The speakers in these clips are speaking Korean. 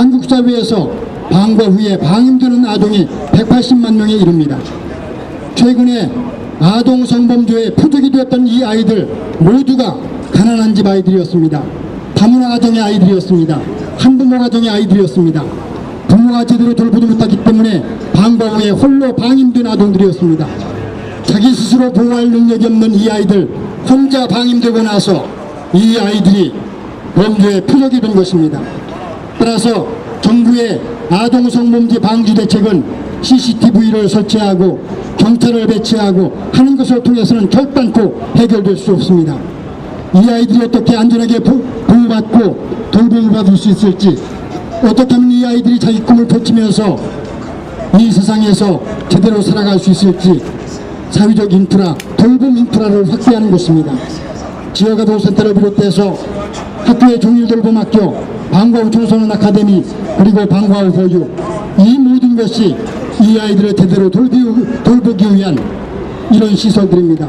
한국 사회에서 방과 후에 방임되는 아동이 180만 명에 이릅니다. 최근에 아동 성범죄의 표적이 되었던 이 아이들 모두가 가난한 집 아이들이었습니다. 다문화 가정의 아이들이었습니다. 한부모 가정의 아이들이었습니다. 부모가 제대로 돌보지 못하기 때문에 방과 후에 홀로 방임된 아동들이었습니다. 자기 스스로 보호할 능력이 없는 이 아이들 혼자 방임되고 나서 이 아이들이 범죄의 표적이 된 것입니다. 따라서 정부의 아동 성범죄 방지 대책은 CCTV를 설치하고 경찰을 배치하고 하는 것을 통해서는 결단코 해결될 수 없습니다. 이 아이들이 어떻게 안전하게 보호받고 돌봄을 받을 수 있을지, 어떻게 하면 이 아이들이 자기 꿈을 펼치면서 이 세상에서 제대로 살아갈 수 있을지 사회적 인프라, 돌봄 인프라를 확대하는 것입니다. 지역아동센터를 비롯해서 학교의 종일돌봄학교, 방과 후 청소년 아카데미, 그리고 방과 후 보육, 이 모든 것이 이 아이들을 제대로 돌보기 위한 이런 시설들입니다.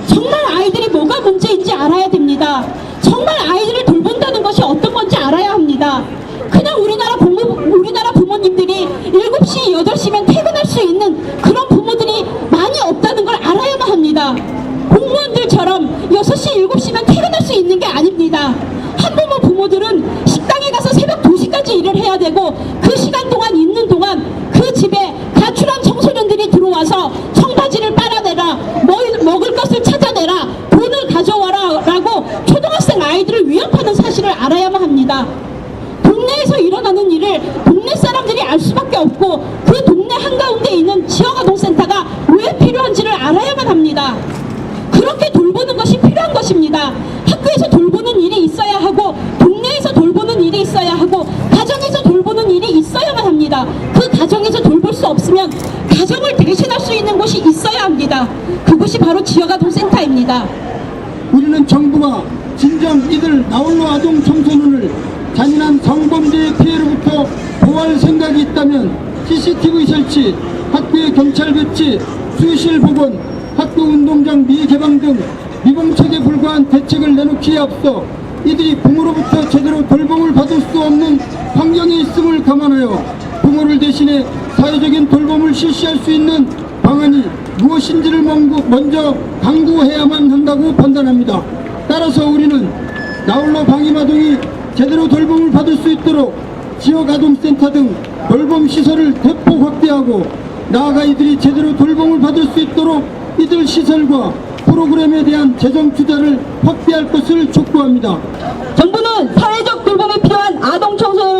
정말 아이들이 뭐가 문제인지 알아야 됩니다. 정말 아이들을 돌본다는 것이 어떤 건지 알아야 합니다. 그냥 우리나라 부모님들이 7시, 8시면 퇴근할 수 있는 그런 부모들이 많이 없다는 걸 알아야만 합니다. 공무원들처럼 6시, 7시면 퇴근할 수 있는 게 아닙니다. 한부모 부모들은 식당에 가서 새벽 2시까지 일을 해야 되고, 그 시간 동안 있는 동안 그 집에 가출한 청소년들이 들어와서 청바지를 빨아내라, 먹을 것을 찾아내라, 돈을 가져와라 라고 초등학생 아이들을 위협하는 사실을 알아야만 합니다. 동네에서 일어나는 일을 동네 사람들이 알 수밖에 없고, 그 동네 한가운데 있는 지역아동센터가 왜 필요한지를 알아야만 합니다. 그렇게 돌보는 것이 필요한 것입니다. 학교에서 돌보는 일이 있어야 하고, 동네에서 돌보는 일이 있어야 하고, 가정에서 돌보는 일이 있어야만 합니다. 그 가정에서 돌볼 수 없으면 가정을 대신할 수 있는 곳이 있어야 합니다. 그것이 바로 지역아동센터입니다. 우리는 정부가 진정 이들 나홀로 아동 청소년을 잔인한 성범죄의 피해로부터 보호할 생각이 있다면 CCTV 설치, 학교의 경찰 배치, 수실 복원, 학교 운동장 미개방 등 미봉책에 불과한 대책을 내놓기에 앞서 이들이 부모로부터 제대로 돌봄을 받을 수 없는 환경에 있음을 감안하여 부모를 대신해 사회적인 돌봄을 실시할 수 있는 방안이 무엇인지를 먼저 강구해야만 한다고 판단합니다. 따라서 우리는 나홀로 방임아동이 제대로 돌봄을 받을 수 있도록 지역아동센터 등 돌봄시설을 대폭 확대하고, 나아가 이들이 제대로 돌봄을 받을 수 있도록 이들 시설과 프로그램에 대한 재정 투자를 확대할 것을 촉구합니다. 정부는 사회적 돌봄이 필요한 아동 청소년을